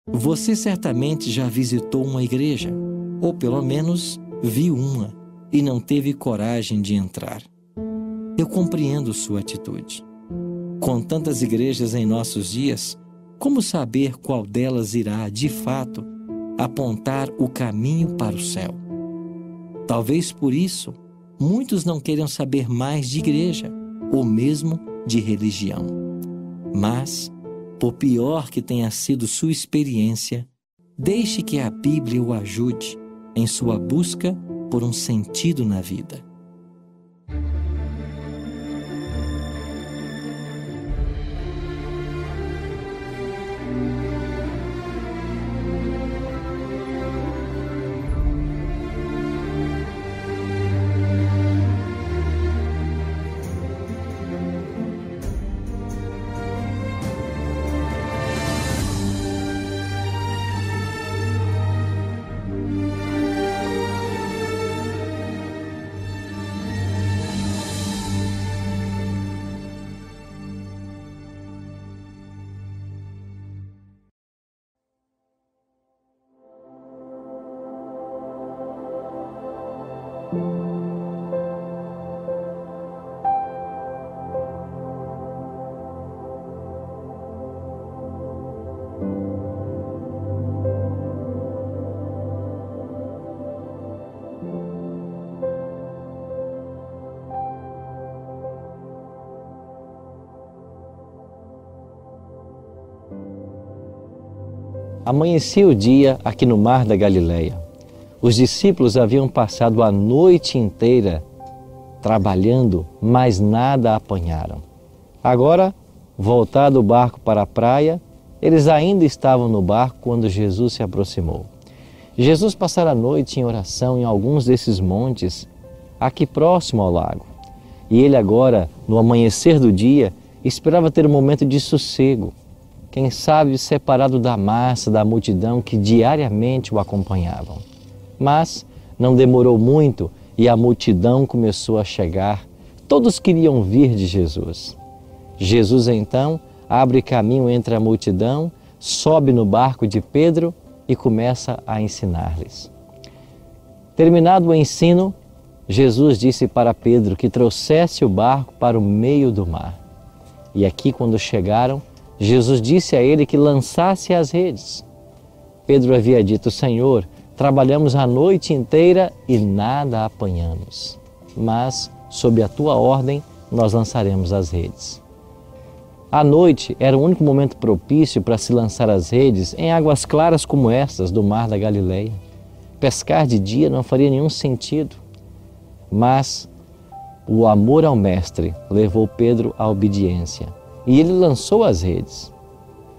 Você certamente já visitou uma igreja, ou pelo menos viu uma e não teve coragem de entrar. Eu compreendo sua atitude. Com tantas igrejas em nossos dias, como saber qual delas irá, de fato, apontar o caminho para o céu? Talvez por isso, muitos não queiram saber mais de igreja, ou mesmo de religião. Mas, por pior que tenha sido sua experiência, deixe que a Bíblia o ajude em sua busca por um sentido na vida. Amanhecia o dia aqui no Mar da Galileia. Os discípulos haviam passado a noite inteira trabalhando, mas nada apanharam. Agora, voltado o barco para a praia, eles ainda estavam no barco quando Jesus se aproximou. Jesus passara a noite em oração em alguns desses montes, aqui próximo ao lago. E ele agora, no amanhecer do dia, esperava ter um momento de sossego, quem sabe separado da massa, da multidão que diariamente o acompanhavam. Mas não demorou muito e a multidão começou a chegar. Todos queriam vir de Jesus. Jesus então abre caminho entre a multidão, sobe no barco de Pedro e começa a ensinar-lhes. Terminado o ensino, Jesus disse para Pedro que trouxesse o barco para o meio do mar. E aqui, quando chegaram, Jesus disse a ele que lançasse as redes. Pedro havia dito: Senhor, trabalhamos a noite inteira e nada apanhamos, mas, sob a tua ordem, nós lançaremos as redes. A noite era o único momento propício para se lançar as redes em águas claras como estas do Mar da Galileia. Pescar de dia não faria nenhum sentido, mas o amor ao Mestre levou Pedro à obediência. E ele lançou as redes.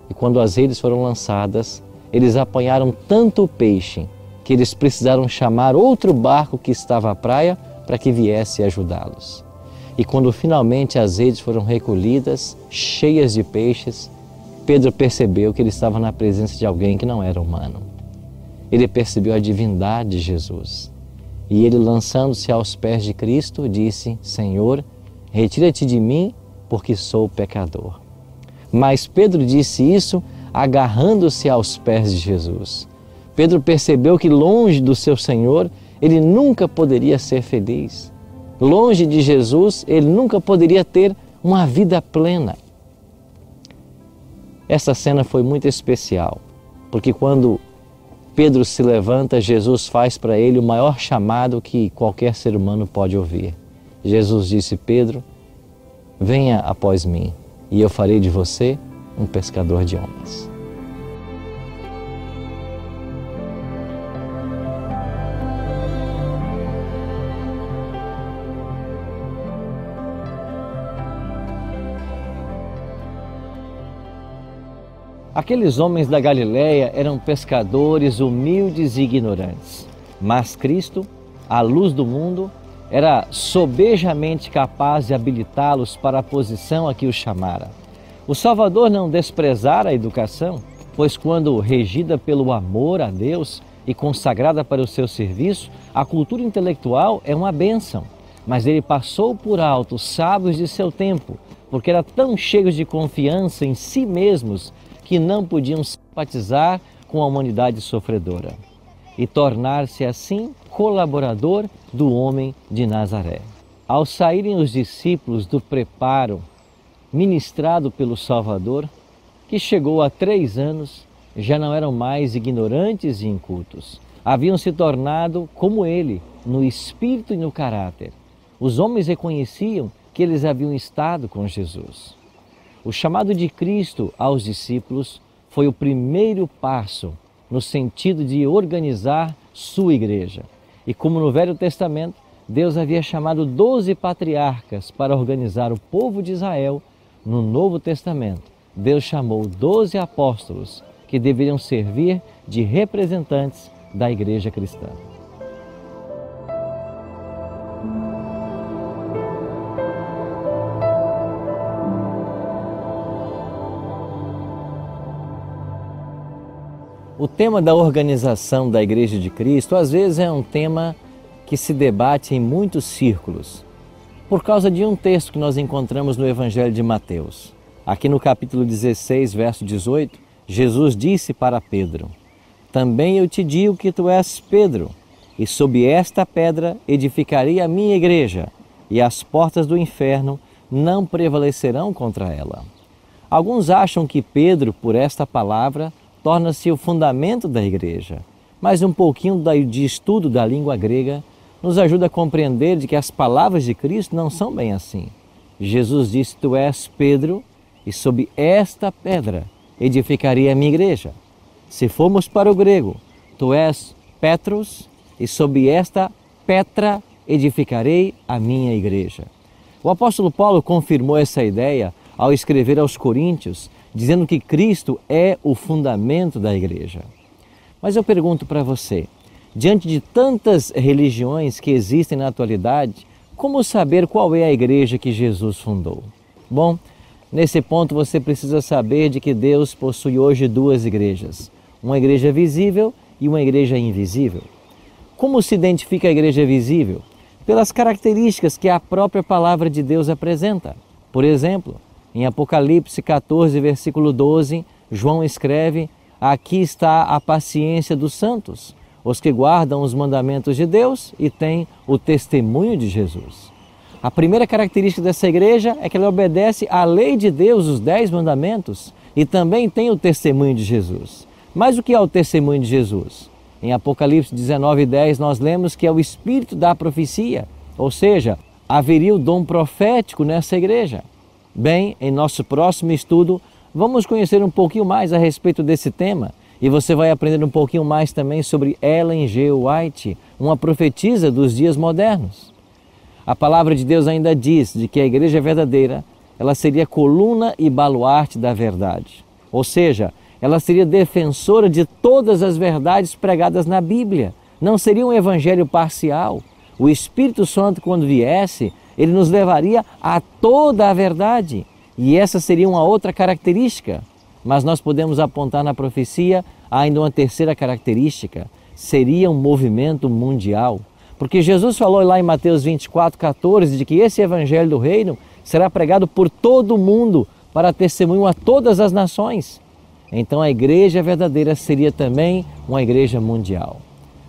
E quando as redes foram lançadas, eles apanharam tanto peixe que eles precisaram chamar outro barco que estava à praia para que viesse ajudá-los. E quando finalmente as redes foram recolhidas, cheias de peixes, Pedro percebeu que ele estava na presença de alguém que não era humano. Ele percebeu a divindade de Jesus. E ele, lançando-se aos pés de Cristo, disse: Senhor, retira-te de mim, porque sou pecador. Mas Pedro disse isso agarrando-se aos pés de Jesus. Pedro percebeu que longe do seu Senhor, ele nunca poderia ser feliz. Longe de Jesus, ele nunca poderia ter uma vida plena. Essa cena foi muito especial, porque quando Pedro se levanta, Jesus faz para ele o maior chamado que qualquer ser humano pode ouvir. Jesus disse: Pedro, venha após mim, e eu farei de você um pescador de homens. Aqueles homens da Galileia eram pescadores humildes e ignorantes, mas Cristo, a luz do mundo, era sobejamente capaz de habilitá-los para a posição a que os chamara. O Salvador não desprezara a educação, pois quando regida pelo amor a Deus e consagrada para o seu serviço, a cultura intelectual é uma bênção. Mas ele passou por alto os sábios de seu tempo, porque eram tão cheios de confiança em si mesmos que não podiam simpatizar com a humanidade sofredora e tornar-se assim colaborador do homem de Nazaré. Ao saírem os discípulos do preparo ministrado pelo Salvador, que chegou há 3 anos, já não eram mais ignorantes e incultos. Haviam se tornado como ele, no espírito e no caráter. Os homens reconheciam que eles haviam estado com Jesus. O chamado de Cristo aos discípulos foi o primeiro passo no sentido de organizar sua igreja. E como no Velho Testamento, Deus havia chamado 12 patriarcas para organizar o povo de Israel, no Novo Testamento, Deus chamou 12 apóstolos que deveriam servir de representantes da igreja cristã. O tema da organização da Igreja de Cristo, às vezes, é um tema que se debate em muitos círculos, por causa de um texto que nós encontramos no Evangelho de Mateus. Aqui no capítulo 16, verso 18, Jesus disse para Pedro: também eu te digo que tu és Pedro, e sob esta pedra edificarei a minha igreja, e as portas do inferno não prevalecerão contra ela. Alguns acham que Pedro, por esta palavra, torna-se o fundamento da igreja, mas um pouquinho de estudo da língua grega nos ajuda a compreender de que as palavras de Cristo não são bem assim. Jesus disse: tu és Pedro, e sob esta pedra edificarei a minha igreja. Se formos para o grego, tu és Petros, e sob esta Petra edificarei a minha igreja. O apóstolo Paulo confirmou essa ideia ao escrever aos Coríntios, dizendo que Cristo é o fundamento da igreja. Mas eu pergunto para você, diante de tantas religiões que existem na atualidade, como saber qual é a igreja que Jesus fundou? Bom, nesse ponto você precisa saber de que Deus possui hoje 2 igrejas, uma igreja visível e uma igreja invisível. Como se identifica a igreja visível? Pelas características que a própria palavra de Deus apresenta. Por exemplo, em Apocalipse 14, versículo 12, João escreve: aqui está a paciência dos santos, os que guardam os mandamentos de Deus e têm o testemunho de Jesus. A primeira característica dessa igreja é que ela obedece à lei de Deus, os 10 mandamentos, e também tem o testemunho de Jesus. Mas o que é o testemunho de Jesus? Em Apocalipse 19, 10, nós lemos que é o espírito da profecia, ou seja, haveria o dom profético nessa igreja. Bem, em nosso próximo estudo, vamos conhecer um pouquinho mais a respeito desse tema e você vai aprender um pouquinho mais também sobre Ellen G. White, uma profetisa dos dias modernos. A palavra de Deus ainda diz de que a igreja verdadeira, ela seria coluna e baluarte da verdade. Ou seja, ela seria defensora de todas as verdades pregadas na Bíblia. Não seria um evangelho parcial. O Espírito Santo, quando viesse, ele nos levaria a toda a verdade. E essa seria uma outra característica. Mas nós podemos apontar na profecia ainda uma terceira característica. Seria um movimento mundial. Porque Jesus falou lá em Mateus 24, 14, de que esse evangelho do reino será pregado por todo o mundo para testemunho a todas as nações. Então a igreja verdadeira seria também uma igreja mundial.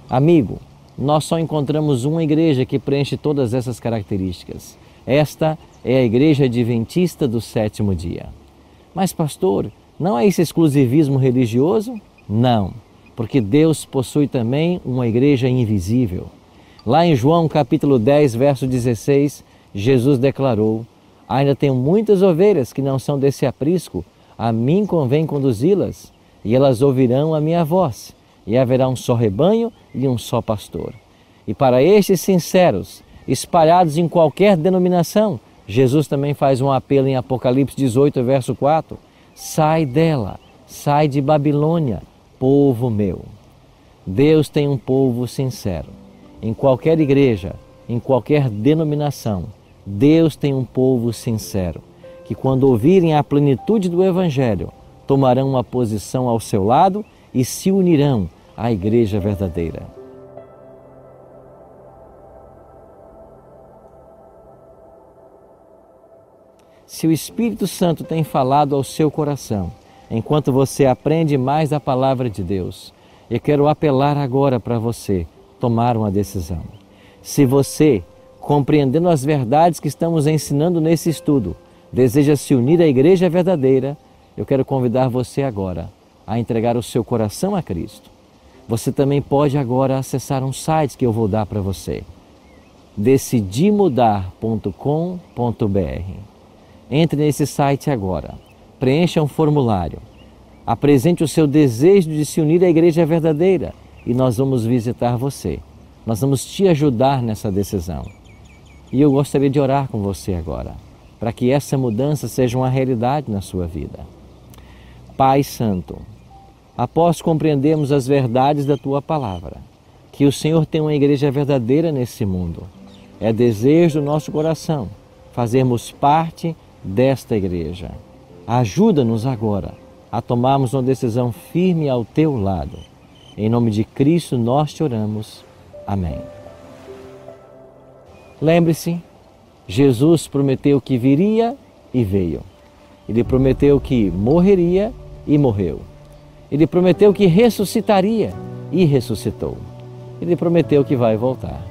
Amigo, nós só encontramos uma igreja que preenche todas essas características. Esta é a Igreja Adventista do Sétimo Dia. Mas pastor, não é esse exclusivismo religioso? Não, porque Deus possui também uma igreja invisível. Lá em João capítulo 10, verso 16, Jesus declarou: ainda tenho muitas ovelhas que não são desse aprisco, a mim convém conduzi-las, e elas ouvirão a minha voz, e haverá um só rebanho e um só pastor. E para estes sinceros, espalhados em qualquer denominação, Jesus também faz um apelo em Apocalipse 18, verso 4. Sai dela, sai de Babilônia, povo meu. Deus tem um povo sincero. Em qualquer igreja, em qualquer denominação, Deus tem um povo sincero, que quando ouvirem a plenitude do Evangelho, tomarão uma posição ao seu lado e se unirão à igreja verdadeira. Se o Espírito Santo tem falado ao seu coração enquanto você aprende mais a palavra de Deus, eu quero apelar agora para você tomar uma decisão. Se você, compreendendo as verdades que estamos ensinando nesse estudo, deseja se unir à Igreja Verdadeira, eu quero convidar você agora a entregar o seu coração a Cristo. Você também pode agora acessar um site que eu vou dar para você, decidimudar.com.br. Entre nesse site agora, preencha um formulário, apresente o seu desejo de se unir à Igreja Verdadeira e nós vamos visitar você. Nós vamos te ajudar nessa decisão. E eu gostaria de orar com você agora, para que essa mudança seja uma realidade na sua vida. Pai Santo, após compreendermos as verdades da Tua Palavra, que o Senhor tem uma igreja verdadeira nesse mundo, é desejo do nosso coração fazermos parte desta igreja. Ajuda-nos agora a tomarmos uma decisão firme ao Teu lado. Em nome de Cristo nós te oramos. Amém. Lembre-se, Jesus prometeu que viria e veio. Ele prometeu que morreria e morreu. Ele prometeu que ressuscitaria e ressuscitou. Ele prometeu que vai voltar.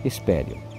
Espere-o.